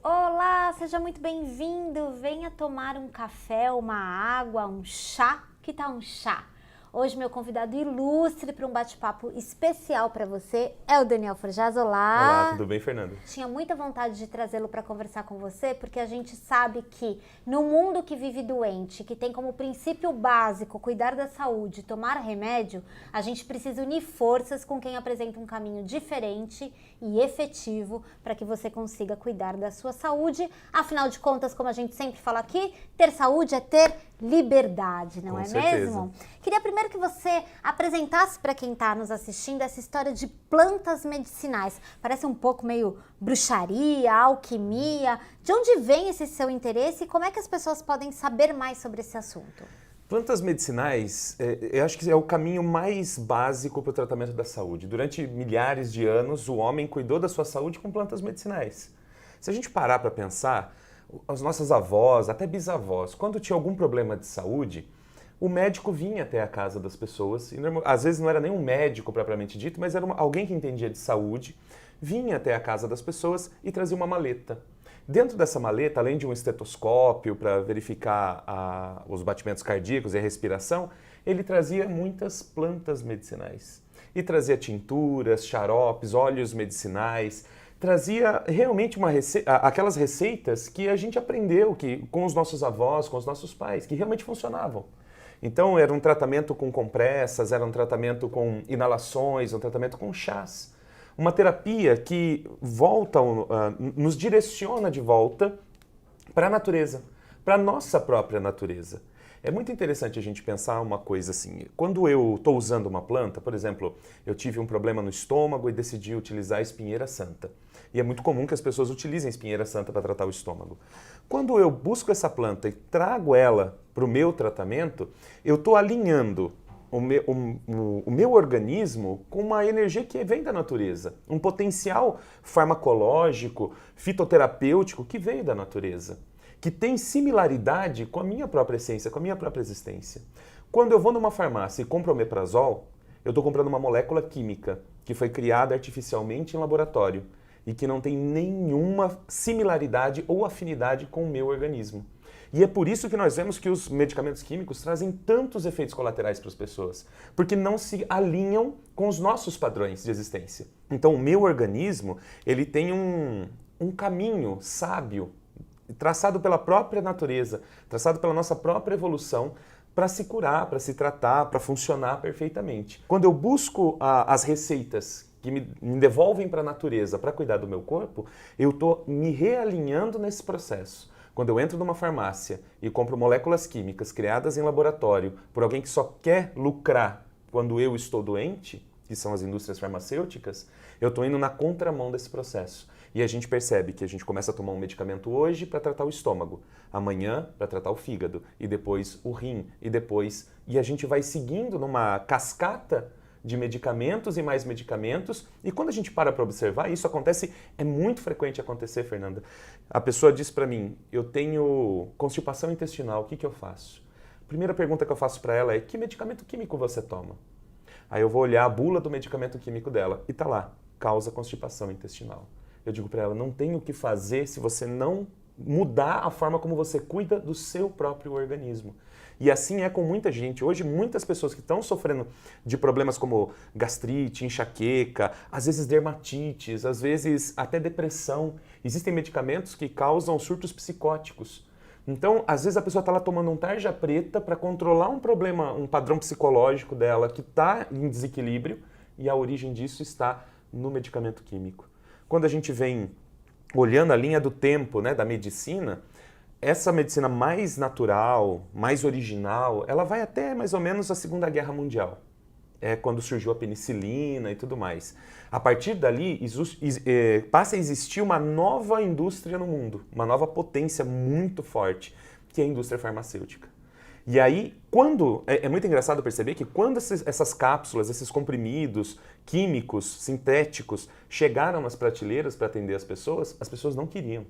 Olá, seja muito bem-vindo. Venha tomar um café, uma água, um chá. Que tal um chá? Hoje meu convidado ilustre para um bate-papo especial para você é o Daniel Forjaz. Olá! Olá, tudo bem, Fernanda? Tinha muita vontade de trazê-lo para conversar com você, porque a gente sabe que no mundo que vive doente, que tem como princípio básico cuidar da saúde, tomar remédio, a gente precisa unir forças com quem apresenta um caminho diferente e efetivo para que você consiga cuidar da sua saúde. Afinal de contas, como a gente sempre fala aqui, ter saúde é ter liberdade, não é mesmo? Queria primeiro que você apresentasse para quem está nos assistindo essa história de plantas medicinais. Parece um pouco meio bruxaria, alquimia. De onde vem esse seu interesse e como é que as pessoas podem saber mais sobre esse assunto? Plantas medicinais, eu acho que é o caminho mais básico para o tratamento da saúde. Durante milhares de anos, o homem cuidou da sua saúde com plantas medicinais. Se a gente parar para pensar, as nossas avós, até bisavós, quando tinha algum problema de saúde, o médico vinha até a casa das pessoas, e às vezes não era nem um médico propriamente dito, mas era alguém que entendia de saúde, vinha até a casa das pessoas e trazia uma maleta. Dentro dessa maleta, além de um estetoscópio para verificar os batimentos cardíacos e a respiração, ele trazia muitas plantas medicinais. E trazia tinturas, xaropes, óleos medicinais, trazia realmente aquelas receitas que a gente aprendeu com os nossos avós, com os nossos pais, que realmente funcionavam. Então era um tratamento com compressas, era um tratamento com inalações, um tratamento com chás. Uma terapia que nos direciona de volta para a natureza, para a nossa própria natureza. É muito interessante a gente pensar uma coisa assim, quando eu estou usando uma planta, por exemplo, eu tive um problema no estômago e decidi utilizar a espinheira santa. E é muito comum que as pessoas utilizem a espinheira santa para tratar o estômago. Quando eu busco essa planta e trago ela para o meu tratamento, eu estou alinhando o meu organismo com uma energia que vem da natureza, um potencial farmacológico, fitoterapêutico que veio da natureza, que tem similaridade com a minha própria essência, com a minha própria existência. Quando eu vou numa farmácia e compro omeprazol, eu estou comprando uma molécula química que foi criada artificialmente em laboratório e que não tem nenhuma similaridade ou afinidade com o meu organismo. E é por isso que nós vemos que os medicamentos químicos trazem tantos efeitos colaterais para as pessoas, porque não se alinham com os nossos padrões de existência. Então o meu organismo, ele tem um caminho sábio, traçado pela própria natureza, traçado pela nossa própria evolução, para se curar, para se tratar, para funcionar perfeitamente. Quando eu busco as receitas que me devolvem para a natureza para cuidar do meu corpo, eu estou me realinhando nesse processo. Quando eu entro numa farmácia e compro moléculas químicas criadas em laboratório por alguém que só quer lucrar quando eu estou doente, que são as indústrias farmacêuticas, eu estou indo na contramão desse processo. E a gente percebe que a gente começa a tomar um medicamento hoje para tratar o estômago, amanhã para tratar o fígado, e depois o rim, e a gente vai seguindo numa cascata de medicamentos e mais medicamentos, e quando a gente para observar, isso acontece, é muito frequente acontecer, Fernanda. A pessoa diz para mim, eu tenho constipação intestinal, o que eu faço? A primeira pergunta que eu faço para ela é, que medicamento químico você toma? Aí eu vou olhar a bula do medicamento químico dela, e tá lá, causa constipação intestinal. Eu digo para ela, não tem o que fazer se você não mudar a forma como você cuida do seu próprio organismo. E assim é com muita gente. Hoje, muitas pessoas que estão sofrendo de problemas como gastrite, enxaqueca, às vezes dermatites, às vezes até depressão. Existem medicamentos que causam surtos psicóticos. Então, às vezes a pessoa está lá tomando um tarja preta para controlar um problema, um padrão psicológico dela que está em desequilíbrio e a origem disso está no medicamento químico. Quando a gente vem olhando a linha do tempo, né, da medicina, essa medicina mais natural, mais original, ela vai até mais ou menos a Segunda Guerra Mundial. É quando surgiu a penicilina e tudo mais. A partir dali, passa a existir uma nova indústria no mundo, uma nova potência muito forte, que é a indústria farmacêutica. E aí, é muito engraçado perceber que quando essas cápsulas, esses comprimidos químicos, sintéticos, chegaram nas prateleiras para atender as pessoas não queriam.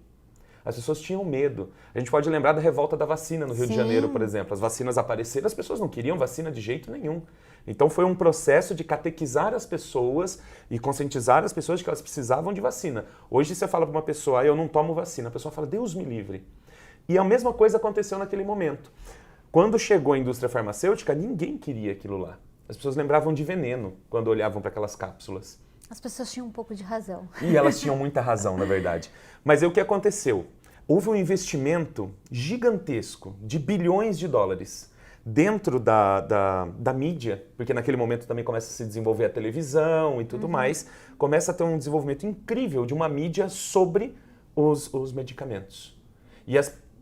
As pessoas tinham medo. A gente pode lembrar da revolta da vacina no Rio de Janeiro, por exemplo. As vacinas apareceram, as pessoas não queriam vacina de jeito nenhum. Então foi um processo de catequizar as pessoas e conscientizar as pessoas de que elas precisavam de vacina. Hoje você fala para uma pessoa, eu não tomo vacina, a pessoa fala, Deus me livre. E a mesma coisa aconteceu naquele momento. Quando chegou a indústria farmacêutica, ninguém queria aquilo lá. As pessoas lembravam de veneno quando olhavam para aquelas cápsulas. As pessoas tinham um pouco de razão. E elas tinham muita razão, na verdade. Mas aí o que aconteceu? Houve um investimento gigantesco de bilhões de dólares dentro da mídia, porque naquele momento também começa a se desenvolver a televisão e tudo mais, começa a ter um desenvolvimento incrível de uma mídia sobre os medicamentos. E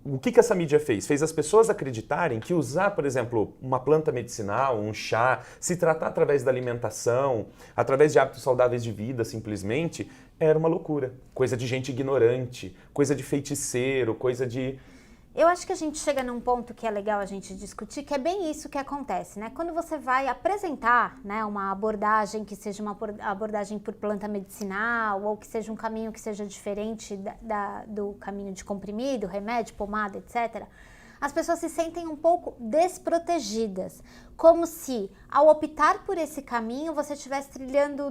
o que essa mídia fez? Fez as pessoas acreditarem que usar, por exemplo, uma planta medicinal, um chá, se tratar através da alimentação, através de hábitos saudáveis de vida, simplesmente, era uma loucura. Coisa de gente ignorante, coisa de feiticeiro, coisa de... Eu acho que a gente chega num ponto que é legal a gente discutir, que é bem isso que acontece, né? Quando você vai apresentar, né, uma abordagem que seja uma abordagem por planta medicinal ou que seja um caminho que seja diferente do caminho de comprimido, remédio, pomada, etc., as pessoas se sentem um pouco desprotegidas, como se, ao optar por esse caminho, você estivesse trilhando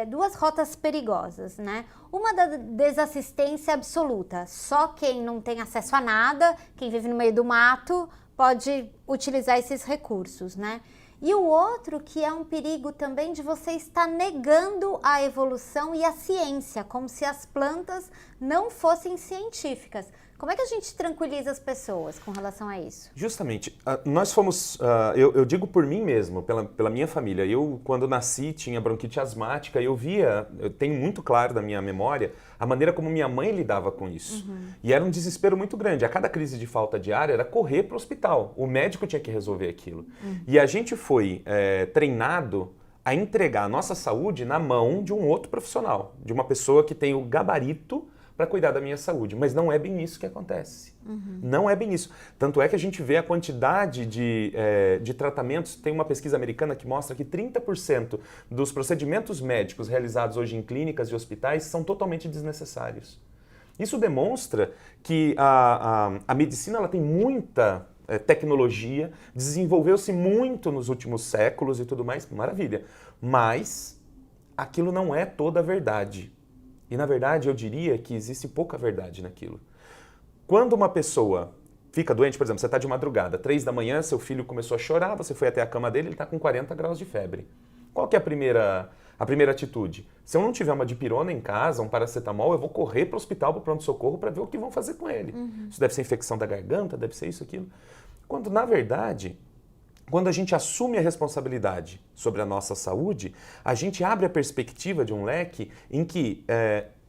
duas rotas perigosas, né? Uma da desassistência absoluta, só quem não tem acesso a nada, quem vive no meio do mato, pode utilizar esses recursos, né? E o outro que é um perigo também de você estar negando a evolução e a ciência, como se as plantas não fossem científicas. Como é que a gente tranquiliza as pessoas com relação a isso? Justamente, nós fomos, eu digo por mim mesmo, pela minha família. Eu, quando nasci, tinha bronquite asmática e eu tenho muito claro da minha memória, a maneira como minha mãe lidava com isso. E era um desespero muito grande. A cada crise de falta de ar era correr para o hospital. O médico tinha que resolver aquilo. E a gente foi treinado a entregar a nossa saúde na mão de um outro profissional, de uma pessoa que tem o gabarito para cuidar da minha saúde, mas não é bem isso que acontece. Não é bem isso. Tanto é que a gente vê a quantidade de tratamentos, tem uma pesquisa americana que mostra que 30% dos procedimentos médicos realizados hoje em clínicas e hospitais são totalmente desnecessários. Isso demonstra que a medicina ela tem muita tecnologia, desenvolveu-se muito nos últimos séculos e tudo mais, maravilha, mas aquilo não é toda a verdade. E, na verdade, eu diria que existe pouca verdade naquilo. Quando uma pessoa fica doente, por exemplo, você está de madrugada, 3 da manhã, seu filho começou a chorar, você foi até a cama dele, ele está com 40 graus de febre. Qual que é a primeira atitude? Se eu não tiver uma dipirona em casa, um paracetamol, eu vou correr para o hospital, para o pronto-socorro, para ver o que vão fazer com ele. Isso deve ser infecção da garganta, deve ser isso, aquilo. Quando, na verdade... Quando a gente assume a responsabilidade sobre a nossa saúde, a gente abre a perspectiva de um leque em que,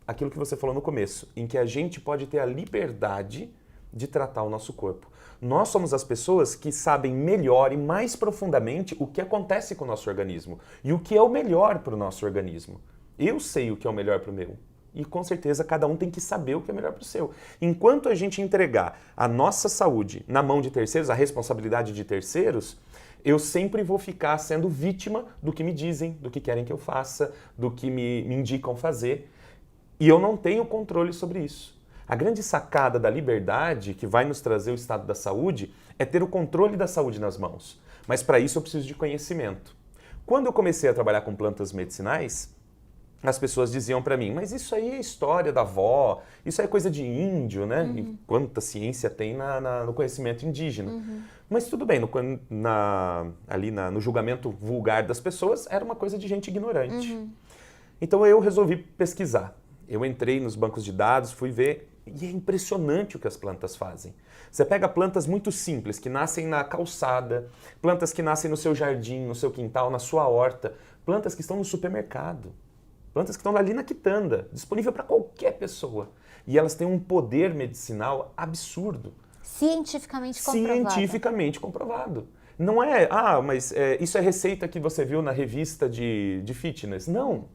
aquilo que você falou no começo, em que a gente pode ter a liberdade de tratar o nosso corpo. Nós somos as pessoas que sabem melhor e mais profundamente o que acontece com o nosso organismo e o que é o melhor para o nosso organismo. Eu sei o que é o melhor para o meu. E com certeza cada um tem que saber o que é melhor para o seu. Enquanto a gente entregar a nossa saúde na mão de terceiros, a responsabilidade de terceiros, eu sempre vou ficar sendo vítima do que me dizem, do que querem que eu faça, do que me indicam fazer. E eu não tenho controle sobre isso. A grande sacada da liberdade que vai nos trazer o estado da saúde é ter o controle da saúde nas mãos. Mas para isso eu preciso de conhecimento. Quando eu comecei a trabalhar com plantas medicinais, as pessoas diziam para mim, mas isso aí é história da avó, isso aí é coisa de índio, né? E quanta ciência tem no conhecimento indígena. Mas tudo bem, no julgamento vulgar das pessoas, era uma coisa de gente ignorante. Então eu resolvi pesquisar. Eu entrei nos bancos de dados, fui ver, e é impressionante o que as plantas fazem. Você pega plantas muito simples, que nascem na calçada, plantas que nascem no seu jardim, no seu quintal, na sua horta, plantas que estão no supermercado. Plantas que estão ali na quitanda, disponível para qualquer pessoa. E elas têm um poder medicinal absurdo. Cientificamente comprovado. Cientificamente comprovado. Não é, mas isso é receita que você viu na revista de fitness. Não.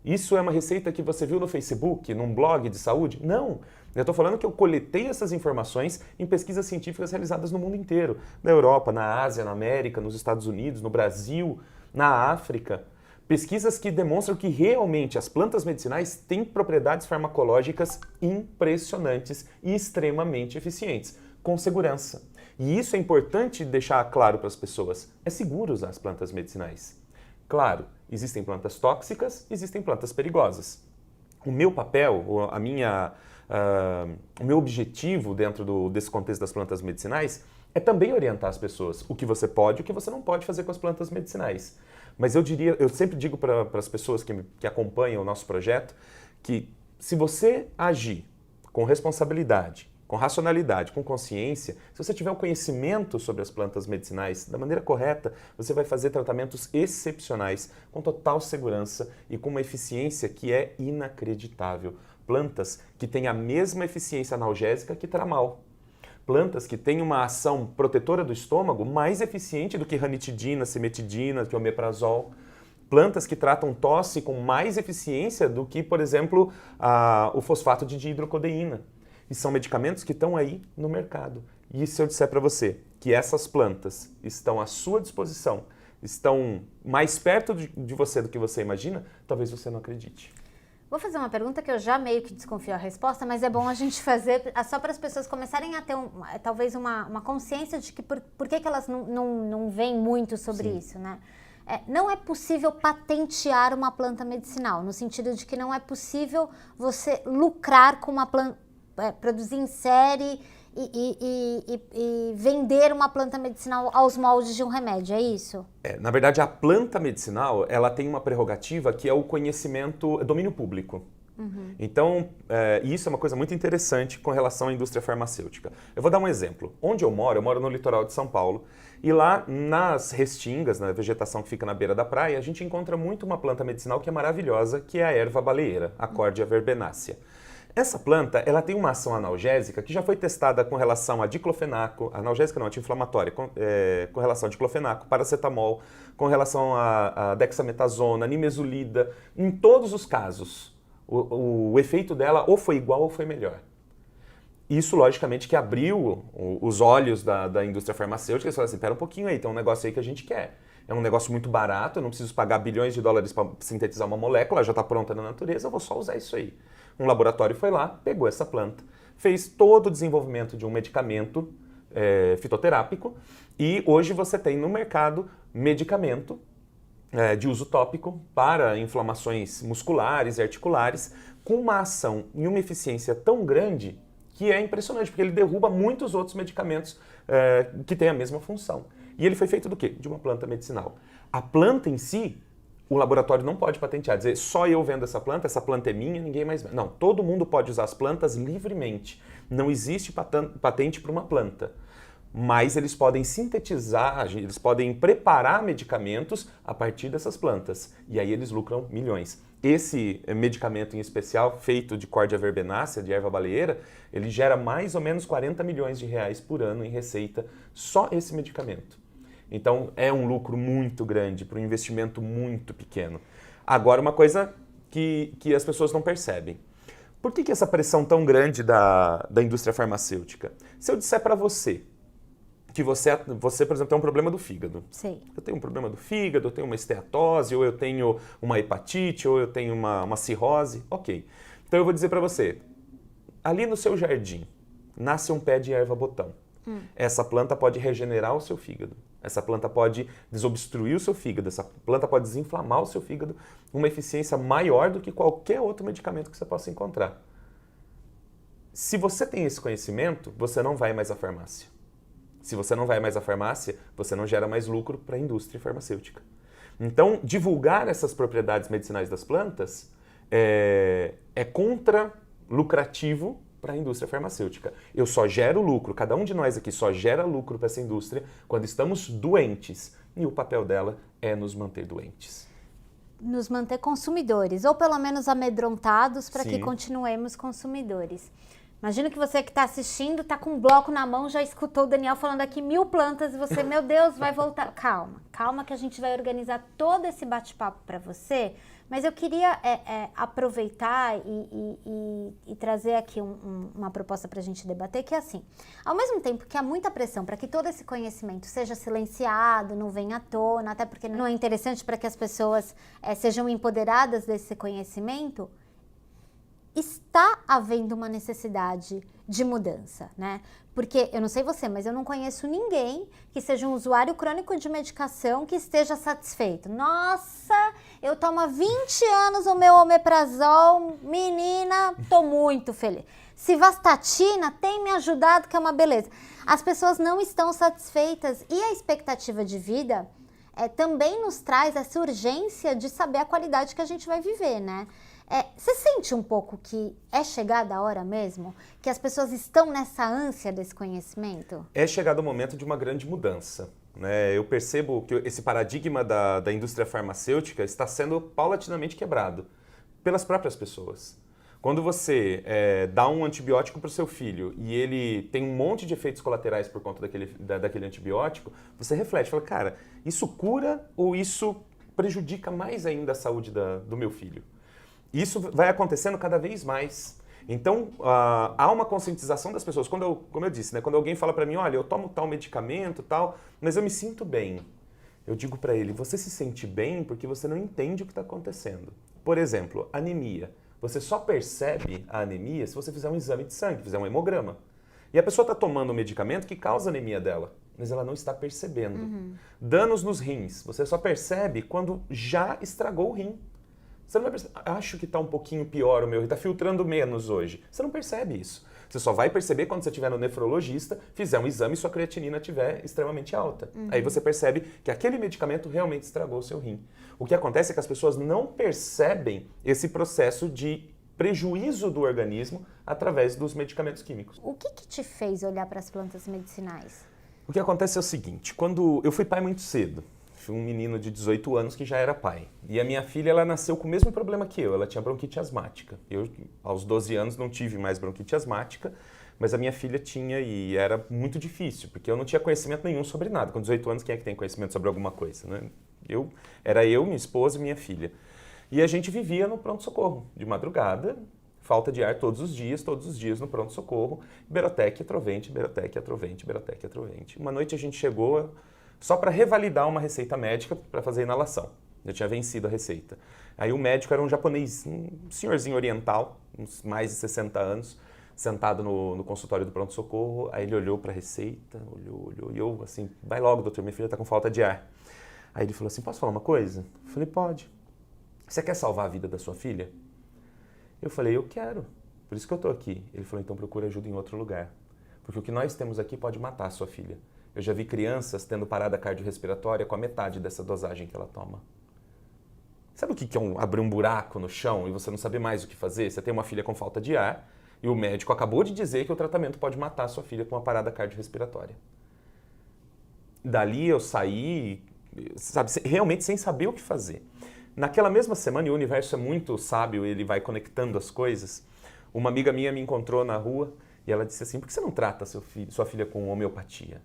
Isso é uma receita que você viu no Facebook, num blog de saúde? Não. Eu estou falando que eu coletei essas informações em pesquisas científicas realizadas no mundo inteiro. Na Europa, na Ásia, na América, nos Estados Unidos, no Brasil, na África. Pesquisas que demonstram que realmente as plantas medicinais têm propriedades farmacológicas impressionantes e extremamente eficientes, com segurança. E isso é importante deixar claro para as pessoas. É seguro usar as plantas medicinais. Claro, existem plantas tóxicas, existem plantas perigosas. O meu papel, o meu objetivo dentro desse contexto das plantas medicinais é também orientar as pessoas o que você pode e o que você não pode fazer com as plantas medicinais. Mas eu sempre digo para as pessoas que acompanham o nosso projeto que se você agir com responsabilidade, com racionalidade, com consciência, se você tiver o conhecimento sobre as plantas medicinais da maneira correta, você vai fazer tratamentos excepcionais, com total segurança e com uma eficiência que é inacreditável. Plantas que têm a mesma eficiência analgésica que tramal. Plantas que têm uma ação protetora do estômago mais eficiente do que ranitidina, cimetidina, que omeprazol. Plantas que tratam tosse com mais eficiência do que, por exemplo, o fosfato de dihidrocodeína. E são medicamentos que estão aí no mercado. E se eu disser para você que essas plantas estão à sua disposição, estão mais perto de você do que você imagina, talvez você não acredite. Vou fazer uma pergunta que eu já meio que desconfio a resposta, mas é bom a gente fazer só para as pessoas começarem a ter talvez uma consciência de que por que elas não veem muito sobre Sim. isso, né? Não é possível patentear uma planta medicinal, no sentido de que não é possível você lucrar com uma planta, produzir em série e vender uma planta medicinal aos moldes de um remédio, é isso? Na verdade, a planta medicinal ela tem uma prerrogativa que é o conhecimento, domínio público. Uhum. Então, isso é uma coisa muito interessante com relação à indústria farmacêutica. Eu vou dar um exemplo. Onde eu moro no litoral de São Paulo, e lá nas restingas, na vegetação que fica na beira da praia, a gente encontra muito uma planta medicinal que é maravilhosa, que é a erva baleeira, a Cordia verbenácea. Essa planta, ela tem uma ação analgésica que já foi testada com relação a diclofenaco, analgésica não, anti-inflamatória, com relação a diclofenaco, paracetamol, com relação a dexametasona, nimesulida. Em todos os casos, o efeito dela ou foi igual ou foi melhor. Isso, logicamente, que abriu os olhos da indústria farmacêutica. Eles falaram assim, pera um pouquinho aí, tem um negócio aí que a gente quer. É um negócio muito barato, eu não preciso pagar bilhões de dólares para sintetizar uma molécula, já está pronta na natureza, eu vou só usar isso aí. Um laboratório foi lá, pegou essa planta, fez todo o desenvolvimento de um medicamento fitoterápico e hoje você tem no mercado medicamento de uso tópico para inflamações musculares e articulares com uma ação e uma eficiência tão grande que é impressionante, porque ele derruba muitos outros medicamentos que têm a mesma função. E ele foi feito do quê? De uma planta medicinal. A planta em si, o laboratório não pode patentear, dizer só eu vendo essa planta é minha, ninguém mais vende. Não, todo mundo pode usar as plantas livremente. Não existe patente para uma planta. Mas eles podem sintetizar, eles podem preparar medicamentos a partir dessas plantas. E aí eles lucram milhões. Esse medicamento em especial, feito de Cordia verbenácea, de erva baleeira, ele gera mais ou menos 40 milhões de reais por ano em receita, só esse medicamento. Então é um lucro muito grande para um investimento muito pequeno. Agora, uma coisa que as pessoas não percebem. Por que essa pressão tão grande da indústria farmacêutica? Se eu disser para você que você, por exemplo, tem um problema do fígado. Sim. Eu tenho um problema do fígado, eu tenho uma esteatose, ou eu tenho uma hepatite, ou eu tenho uma cirrose. Ok. Então eu vou dizer para você, ali no seu jardim nasce um pé de erva-botão. Essa planta pode regenerar o seu fígado. Essa planta pode desobstruir o seu fígado. Essa planta pode desinflamar o seu fígado. Uma eficiência maior do que qualquer outro medicamento que você possa encontrar. Se você tem esse conhecimento, você não vai mais à farmácia. Se você não vai mais à farmácia, você não gera mais lucro para a indústria farmacêutica. Então, divulgar essas propriedades medicinais das plantas é contra-lucrativo para a indústria farmacêutica. Eu só gero lucro, cada um de nós aqui só gera lucro para essa indústria quando estamos doentes. E o papel dela é nos manter doentes. Nos manter consumidores, ou pelo menos amedrontados para que Sim. continuemos consumidores. Imagina que você que está assistindo, está com um bloco na mão, já escutou o Daniel falando aqui 1000 plantas e você, meu Deus, vai voltar. Calma que a gente vai organizar todo esse bate-papo para você, mas eu queria aproveitar e trazer aqui uma proposta para a gente debater, que é assim, ao mesmo tempo que há muita pressão para que todo esse conhecimento seja silenciado, não venha à tona, até porque não é interessante para que as pessoas sejam empoderadas desse conhecimento, está havendo uma necessidade de mudança, né? Porque eu não sei você, mas eu não conheço ninguém que seja um usuário crônico de medicação que esteja satisfeito. Nossa, eu tomo há 20 anos o meu omeprazol, menina, tô muito feliz. Civastatina tem me ajudado, que é uma beleza. As pessoas não estão satisfeitas e a expectativa de vida também nos traz essa urgência de saber a qualidade que a gente vai viver, né? Você sente um pouco que é chegada a hora mesmo? Que as pessoas estão nessa ânsia desse conhecimento? É chegado o momento de uma grande mudança, né? Eu percebo que esse paradigma da indústria farmacêutica está sendo paulatinamente quebrado pelas próprias pessoas. Quando você dá um antibiótico para o seu filho e ele tem um monte de efeitos colaterais por conta daquele antibiótico, você reflete, fala, cara, isso cura ou isso prejudica mais ainda a saúde do meu filho? Isso vai acontecendo cada vez mais. Então, há uma conscientização das pessoas. Como eu disse, né, quando alguém fala para mim, olha, eu tomo tal medicamento, tal, mas eu me sinto bem. Eu digo para ele, você se sente bem porque você não entende o que está acontecendo. Por exemplo, anemia. Você só percebe a anemia se você fizer um exame de sangue, fizer um hemograma. E a pessoa está tomando um medicamento que causa anemia dela, mas ela não está percebendo. Danos nos rins. Você só percebe quando já estragou o rim. Você não vai perceber, acho que está um pouquinho pior o meu, está filtrando menos hoje. Você não percebe isso. Você só vai perceber quando você estiver no nefrologista, fizer um exame e sua creatinina estiver extremamente alta. Aí você percebe que aquele medicamento realmente estragou o seu rim. O que acontece é que as pessoas não percebem esse processo de prejuízo do organismo através dos medicamentos químicos. O que te fez olhar para as plantas medicinais? O que acontece é o seguinte, quando eu fui pai muito cedo, fui um menino de 18 anos que já era pai. E a minha filha, ela nasceu com o mesmo problema que eu, ela tinha bronquite asmática. Eu, aos 12 anos, não tive mais bronquite asmática, mas a minha filha tinha e era muito difícil, porque eu não tinha conhecimento nenhum sobre nada. Com 18 anos, quem é que tem conhecimento sobre alguma coisa, né? Era eu, minha esposa e minha filha. E a gente vivia no pronto-socorro, de madrugada, falta de ar todos os dias no pronto-socorro, Berotec, Atrovente, Berotec, Atrovente, Berotec, Atrovente. Uma noite a gente chegou só para revalidar uma receita médica para fazer inalação. Eu tinha vencido a receita. Aí o médico era um japonês, um senhorzinho oriental, uns mais de 60 anos, sentado no consultório do pronto-socorro. Aí ele olhou para a receita, olhou, e eu assim, vai logo, doutor, minha filha está com falta de ar. Aí ele falou assim, posso falar uma coisa? Eu falei, pode. Você quer salvar a vida da sua filha? Eu falei, eu quero, por isso que eu estou aqui. Ele falou, então procura ajuda em outro lugar, porque o que nós temos aqui pode matar a sua filha. Eu já vi crianças tendo parada cardiorrespiratória com a metade dessa dosagem que ela toma. Sabe o que é abrir um buraco no chão e você não saber mais o que fazer? Você tem uma filha com falta de ar e o médico acabou de dizer que o tratamento pode matar a sua filha com uma parada cardiorrespiratória. Dali eu saí, sabe, realmente sem saber o que fazer. Naquela mesma semana, e o universo é muito sábio, ele vai conectando as coisas, uma amiga minha me encontrou na rua e ela disse assim, por que você não trata sua filha com homeopatia?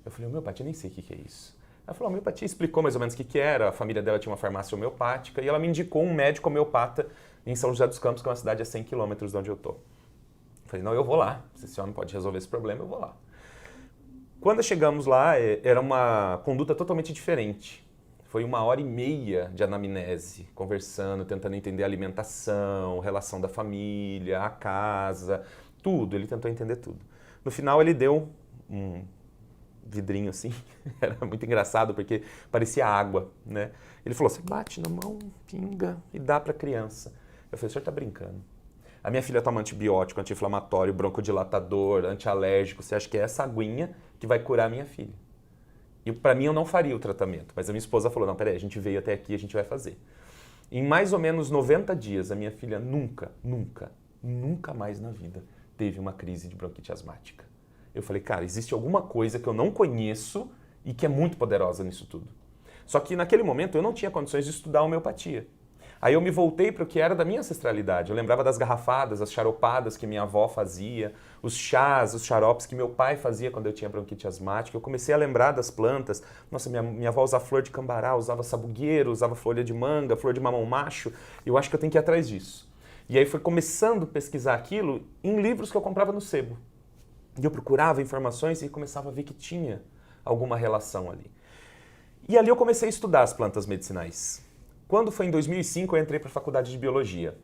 Eu falei, homeopatia, nem sei o que é isso. Ela falou, homeopatia, explicou mais ou menos o que era, a família dela tinha uma farmácia homeopática e ela me indicou um médico homeopata em São José dos Campos, que é uma cidade a 100 quilômetros de onde eu estou. Eu falei, não, eu vou lá, se esse homem pode resolver esse problema, eu vou lá. Quando chegamos lá, era uma conduta totalmente diferente. Foi 1h30 de anamnese, conversando, tentando entender a alimentação, relação da família, a casa, tudo, ele tentou entender tudo. No final ele deu um vidrinho assim, era muito engraçado porque parecia água, né? Ele falou, você bate na mão, pinga e dá para a criança. Eu falei, o senhor tá brincando. A minha filha toma antibiótico, anti-inflamatório, broncodilatador, antialérgico, você acha que é essa aguinha que vai curar a minha filha? E para mim eu não faria o tratamento, mas a minha esposa falou, não, peraí, a gente veio até aqui, a gente vai fazer. Em mais ou menos 90 dias, a minha filha nunca mais na vida teve uma crise de bronquite asmática. Eu falei, cara, existe alguma coisa que eu não conheço e que é muito poderosa nisso tudo. Só que naquele momento eu não tinha condições de estudar homeopatia. Aí eu me voltei para o que era da minha ancestralidade. Eu lembrava das garrafadas, as xaropadas que minha avó fazia, os chás, os xaropes que meu pai fazia quando eu tinha bronquite asmática. Eu comecei a lembrar das plantas. Nossa, minha avó usava flor de cambará, usava sabugueiro, usava folha de manga, flor de mamão macho. Eu acho que eu tenho que ir atrás disso. E aí foi começando a pesquisar aquilo em livros que eu comprava no sebo. E eu procurava informações e começava a ver que tinha alguma relação ali. E ali eu comecei a estudar as plantas medicinais. Quando foi em 2005, eu entrei para a faculdade de biologia.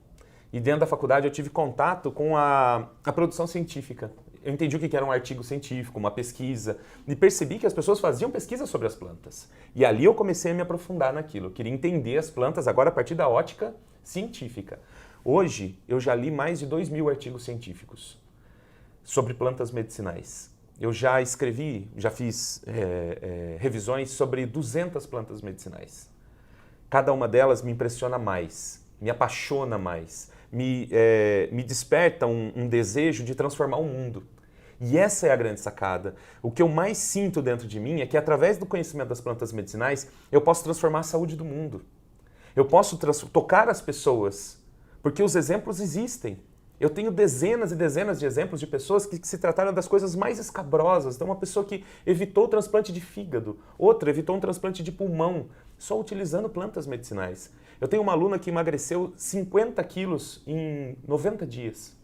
E dentro da faculdade eu tive contato com a produção científica. Eu entendi o que era um artigo científico, uma pesquisa, e percebi que as pessoas faziam pesquisa sobre as plantas. E ali eu comecei a me aprofundar naquilo. Eu queria entender as plantas agora a partir da ótica científica. Hoje eu já li mais de 2.000 artigos científicos sobre plantas medicinais. Eu já escrevi, já fiz revisões sobre 200 plantas medicinais. Cada uma delas me impressiona mais, me apaixona mais, me desperta um desejo de transformar o mundo. E essa é a grande sacada. O que eu mais sinto dentro de mim é que através do conhecimento das plantas medicinais, eu posso transformar a saúde do mundo. Eu posso tocar as pessoas, porque os exemplos existem. Eu tenho dezenas e dezenas de exemplos de pessoas que se trataram das coisas mais escabrosas. Então, uma pessoa que evitou o transplante de fígado, outra evitou um transplante de pulmão, só utilizando plantas medicinais. Eu tenho uma aluna que emagreceu 50 quilos em 90 dias.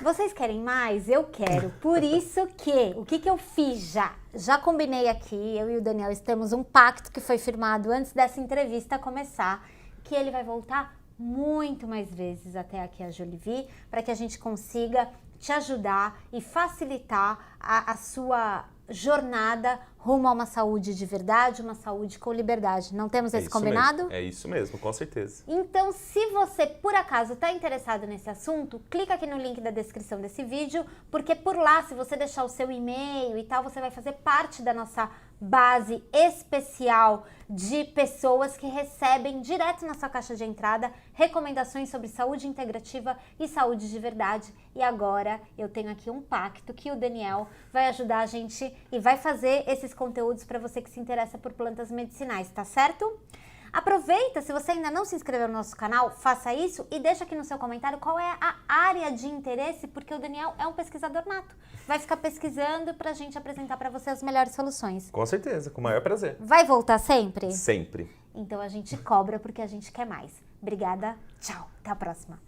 Vocês querem mais? Eu quero. Por isso que, o que eu fiz já? Já combinei aqui, eu e o Daniel temos um pacto que foi firmado antes dessa entrevista começar, que ele vai voltar muito mais vezes até aqui a Jolivie, para que a gente consiga te ajudar e facilitar a sua jornada rumo a uma saúde de verdade, uma saúde com liberdade. Não temos esse combinado? Mesmo. É isso mesmo, com certeza. Então, se você, por acaso, está interessado nesse assunto, clica aqui no link da descrição desse vídeo, porque por lá, se você deixar o seu e-mail e tal, você vai fazer parte da nossa base especial de pessoas que recebem direto na sua caixa de entrada recomendações sobre saúde integrativa e saúde de verdade. E agora eu tenho aqui um pacto que o Daniel vai ajudar a gente e vai fazer esses conteúdos para você que se interessa por plantas medicinais, tá certo? Aproveita, se você ainda não se inscreveu no nosso canal, faça isso e deixa aqui no seu comentário qual é a área de interesse, porque o Daniel é um pesquisador nato. Vai ficar pesquisando pra gente apresentar pra você as melhores soluções. Com certeza, com o maior prazer. Vai voltar sempre? Sempre. Então a gente cobra porque a gente quer mais. Obrigada, tchau, até a próxima.